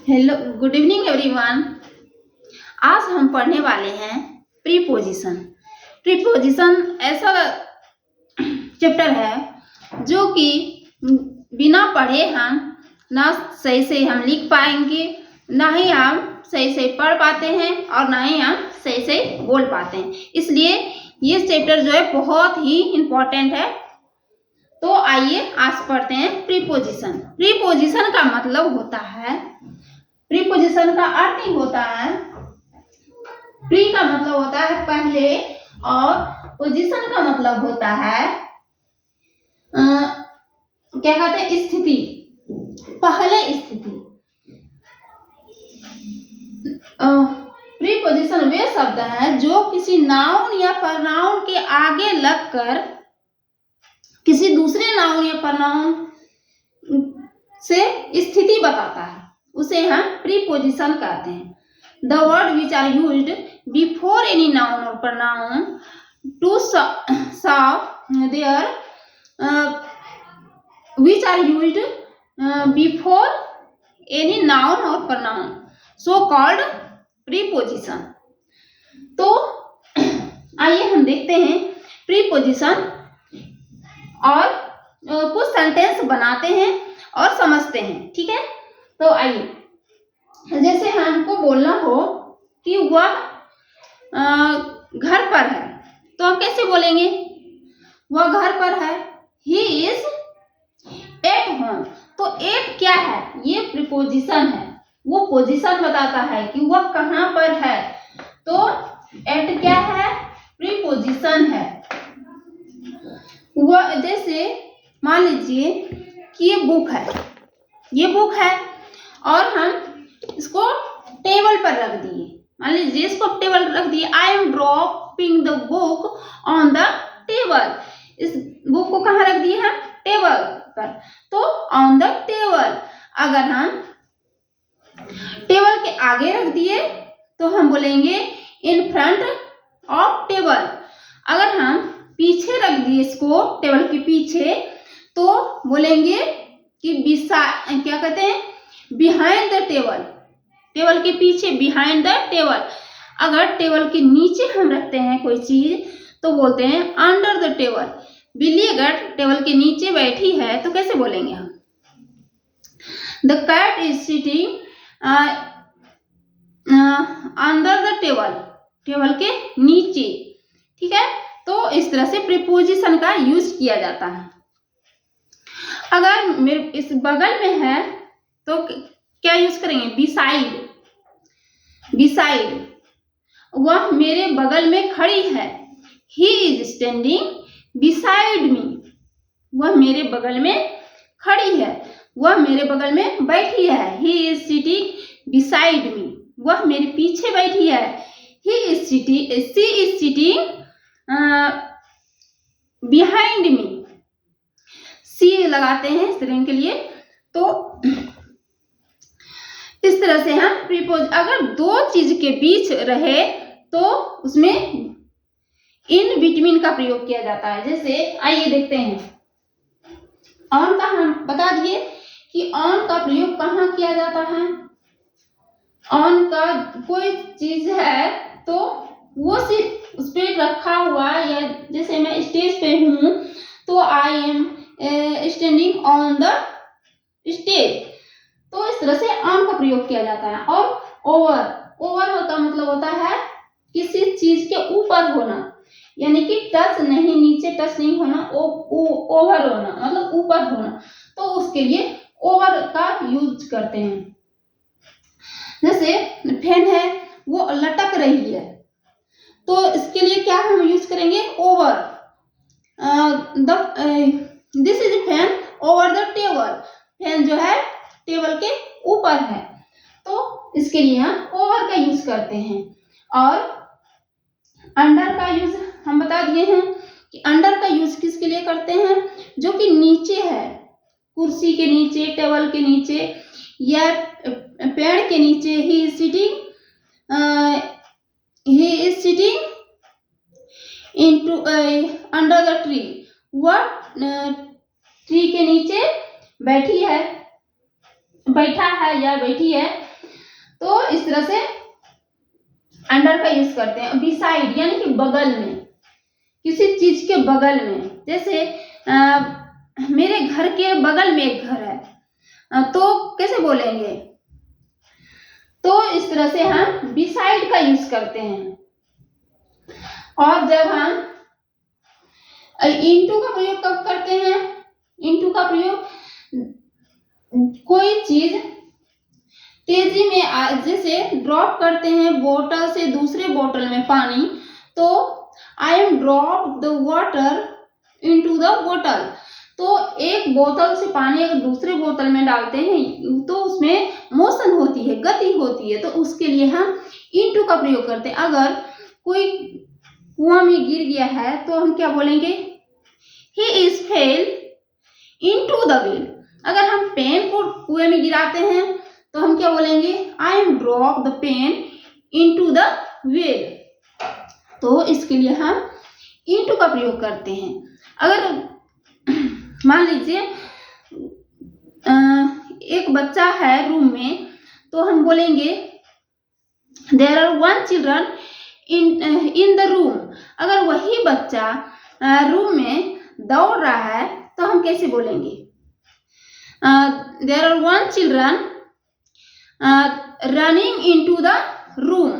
Hello, good evening everyone. आज हम पढ़ने वाले हैं प्रीपोजिशन। प्रीपोजिशन ऐसा चैप्टर है जो कि बिना पढ़े हम ना सही से हम लिख पाएंगे, ना ही हम सही से पढ़ पाते हैं और ना ही हम सही से बोल पाते हैं। इसलिए ये चैप्टर जो है बहुत ही इम्पोर्टेंट है। तो आइए आज पढ़ते हैं प्रीपोजिशन। प्रीपोजिशन का मतलब होता है, प्रीपोजिशन का अर्थ ही होता है, प्री का मतलब होता है पहले और पोजीशन का मतलब होता है क्या कहते हैं, स्थिति, पहले स्थिति। प्रीपोजिशन वे शब्द हैं जो किसी नाउन या प्रनाउन के आगे लगकर किसी दूसरे नाउन या प्रनाउन से स्थिति बताता है, उसे हम प्रीपोजिशन कहते हैं। The word which are used before any noun और pronoun to show their which are used before any noun or pronoun so called preposition। तो आइए हम देखते हैं प्रीपोजिशन और कुछ सेंटेंस बनाते हैं और समझते हैं। ठीक है, तो आइए, जैसे हमको बोलना हो कि वह घर पर है, तो हम कैसे बोलेंगे? वह घर पर है, ही इज एट होम। तो एट क्या है? ये प्रीपोजिशन है, वो पोजीशन बताता है कि वह कहाँ पर है। तो एट क्या है? प्रीपोजिशन है। वह, जैसे मान लीजिए कि ये बुक है, ये बुक है और हम इसको टेबल पर रख दिए। मान लीजिए इसको टेबल पर रख दिए, I am dropping the book on the table. इस बुक को कहाँ रख दिए हम? टेबल पर। तो ऑन द टेबल। अगर हम टेबल के आगे रख दिए तो हम बोलेंगे इन फ्रंट ऑफ टेबल। अगर हम पीछे रख दिए इसको, टेबल के पीछे, तो बोलेंगे कि क्या कहते हैं, बिहाइंड द टेबल। टेबल के पीछे, बिहाइंड द टेबल। अगर टेबल के नीचे हम रखते हैं कोई चीज तो बोलते हैं अंडर द टेबल। बिल्ली अगर टेबल के नीचे बैठी है तो कैसे बोलेंगे हम? The cat is sitting under the table, table के नीचे। ठीक है, तो इस तरह से प्रीपोजिशन का यूज किया जाता है। अगर मेरे इस बगल में है तो क्या यूज करेंगे? बिसाइड। बिसाइड, वह मेरे बगल में खड़ी है, he is standing beside me. वह मेरे बगल में खड़ी है, वह मेरे बगल में बैठी है, he is sitting beside me. वह मेरे पीछे बैठी है, he is sitting, she is sitting behind me. सी लगाते हैं स्त्रीलिंग के लिए। तो इस तरह से हम प्रीपोज, अगर दो चीज के बीच रहे तो उसमें इन बिटवीन का प्रयोग किया जाता है। जैसे आइए देखते हैं, ऑन का हम बता दिए कि ऑन का प्रयोग कहाँ किया जाता है। ऑन का कोई चीज है तो वो सिर्फ उस पर रखा हुआ, या जैसे मैं स्टेज पे हूं तो I am standing on the stage. तो इस तरह से ऑन का प्रयोग किया जाता है। और ओवर, ओवर का मतलब होता है किसी चीज के ऊपर होना, यानी कि टच नहीं, नीचे टच नहीं होना, ओवर होना मतलब ऊपर होना। तो उसके लिए ओवर का यूज करते हैं। जैसे फैन है, वो लटक रही है, तो इसके लिए क्या हम यूज करेंगे? Over. This is fan over the table. Fan जो है टेबल के ऊपर है, तो इसके लिए हम ओवर का यूज करते हैं। और अंडर का यूज हम बता दिए हैं कि अंडर का यूज किसके लिए करते हैं? जो कि नीचे है, कुर्सी के नीचे, टेबल के नीचे या पेड़ के नीचे। ही is sitting into under the tree. वह ट्री के नीचे बैठी है, बैठा है या बैठी है। तो इस तरह से अंडर का यूज करते हैं। बिसाइड यानी कि बगल में, किसी चीज के बगल में, जैसे मेरे घर के बगल में एक घर है, तो कैसे बोलेंगे? तो इस तरह से हम बिसाइड का यूज करते हैं। और जब हम इनटू का प्रयोग कब करते हैं? इनटू का प्रयोग कोई चीज तेजी में, जैसे ड्रॉप करते हैं बोतल से दूसरे बोतल में पानी, तो I M drop the water into the बोतल। तो एक बोतल से पानी अगर दूसरे बोतल में डालते हैं तो उसमें मोशन होती है, गति होती है, तो उसके लिए हम इनटू का प्रयोग करते हैं। अगर कोई कुआं में गिर गया है तो हम क्या बोलेंगे? He is fell into the well। अगर हम पेन को कुएं में गिराते हैं तो हम क्या बोलेंगे? I am drop the pen into the well। तो इसके लिए हम into का प्रयोग करते हैं। अगर मान लीजिए एक बच्चा है रूम में, तो हम बोलेंगे there are one children in the room। अगर वही बच्चा रूम में दौड़ रहा है तो हम कैसे बोलेंगे? there are one children running into the room।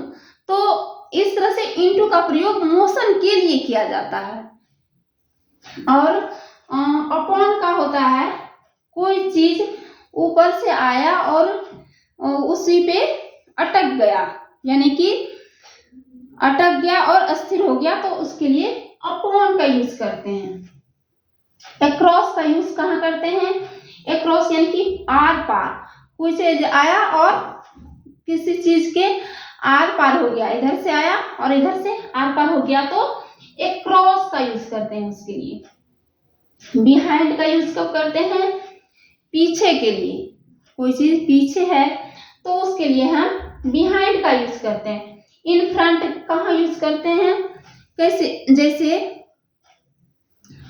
तो इस तरह से into का प्रयोग मोशन के लिए किया जाता है। और अपॉन का होता है कोई चीज ऊपर से आया और उसी पे अटक गया, यानी कि अटक गया और अस्थिर हो गया, तो उसके लिए अपॉन का यूज करते हैं। अक्रॉस का यूज कहाँ करते हैं? अक्रॉस यानी कि आर पार, कोई चीज आया और किसी चीज के आर पार हो गया, इधर से आया और इधर से आर पार हो गया, तो अक्रॉस का यूज करते हैं उसके लिए। बिहाइंड का यूज कब करते हैं? पीछे के लिए, कोई चीज पीछे है तो उसके लिए हम बिहाइंड का यूज करते हैं। इन फ्रंट कहाँ यूज करते हैं? कैसे? जैसे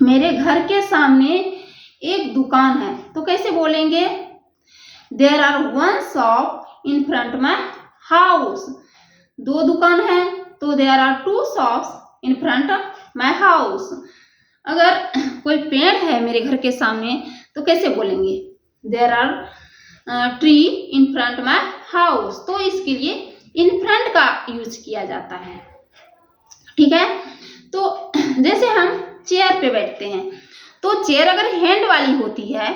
मेरे घर के सामने एक दुकान है, तो कैसे बोलेंगे? There are one shop in front my house. दो दुकान है तो there are two shops in front my house. अगर कोई पेड़ है मेरे घर के सामने तो कैसे बोलेंगे? There are tree in front my house. तो इसके लिए इन फ्रंट का यूज किया जाता है। ठीक है। तो जैसे हम चेयर पे बैठते हैं, तो चेयर अगर हैंड वाली होती है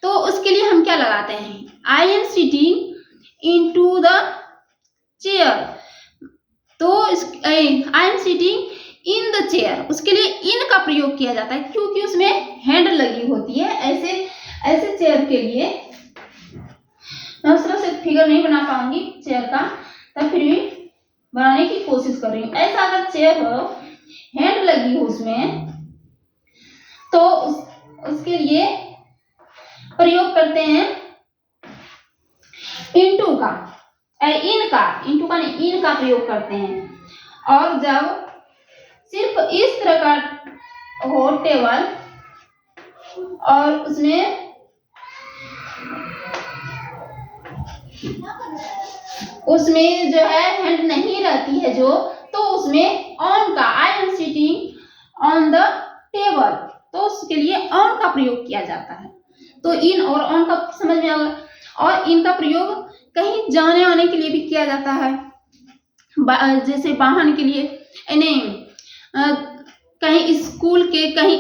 तो उसके लिए हम क्या लगाते हैं? I am sitting into the chair. तो I am sitting in the chair, उसके लिए इन का प्रयोग किया जाता है क्योंकि उसमें हैंड लगी होती है। ऐसे चेयर के लिए मैं उस तरह से फिगर नहीं बना पाऊंगी चेयर का, तब फिर भी बनाने की कोशिश कर रही हूँ। ऐसा अगर चेयर हो, हैंड लगी हो उसमें, तो उसके लिए प्रयोग करते हैं इनटू का, इनटू का नहीं, इन का प्रयोग करते हैं। और जब सिर्फ इस तरह का हो टेबल और उसमें जो है हैंड नहीं रहती है जो, तो उसमें ऑन का, आई am sitting on the table, तो उसके लिए ऑन का प्रयोग किया जाता है। तो इन और ऑन का समझ में आएगा। और इनका प्रयोग कहीं जाने आने के लिए भी किया जाता है, जैसे वाहन के लिए, नहीं कहीं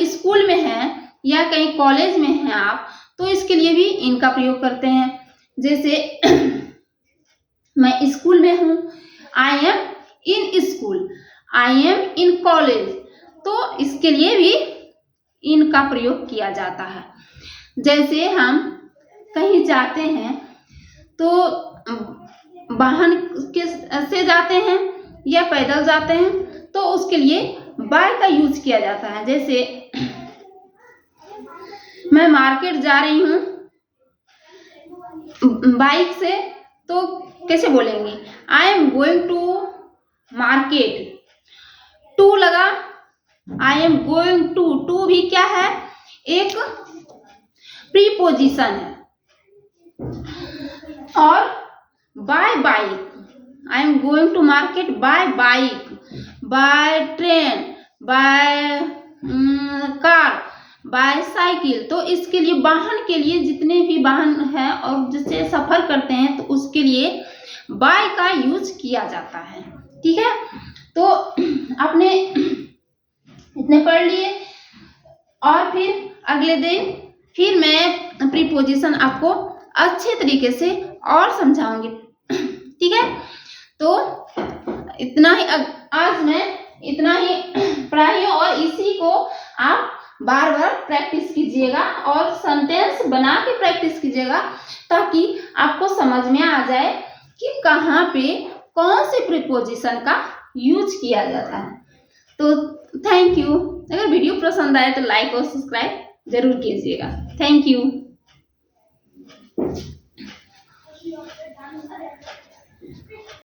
स्कूल में है या कहीं कॉलेज में है आप, तो इसके लिए भी इनका प्रयोग करते हैं। जैसे मैं स्कूल में हूँ, I am in school, I am in college, तो इसके लिए भी इनका प्रयोग किया जाता है। जैसे हम कहीं जाते हैं तो वाहन से जाते हैं या पैदल जाते हैं, तो उसके लिए बाय का यूज किया जाता है। जैसे मैं मार्केट जा रही हूँ बाइक से, तो कैसे बोलेंगे? I am going to market, to लगा, आई एम गोइंग टू भी क्या है? एक प्रीपोजिशन है। और by bike, I am going to market by bike, by train, by car, by cycle. तो इसके लिए वाहन के लिए जितने भी वाहन हैं और जिससे सफर करते हैं तो उसके लिए बाय का यूज किया जाता है। ठीक है, तो आपने इतने पढ़ लिए और फिर अगले दिन फिर मैं प्रीपोजिशन आपको अच्छे तरीके से और समझाऊंगी। ठीक है, तो इतना ही आज मैं इतना ही पढ़ाई, और इसी को आप बार बार प्रैक्टिस कीजिएगा और सेंटेंस बना के प्रैक्टिस कीजिएगा ताकि आपको समझ में आ जाए कि कहाँ पे कौन से प्रीपोजिशन का यूज किया जाता है। तो थैंक यू। अगर वीडियो पसंद आए तो लाइक और सब्सक्राइब जरूर कीजिएगा। Thank you.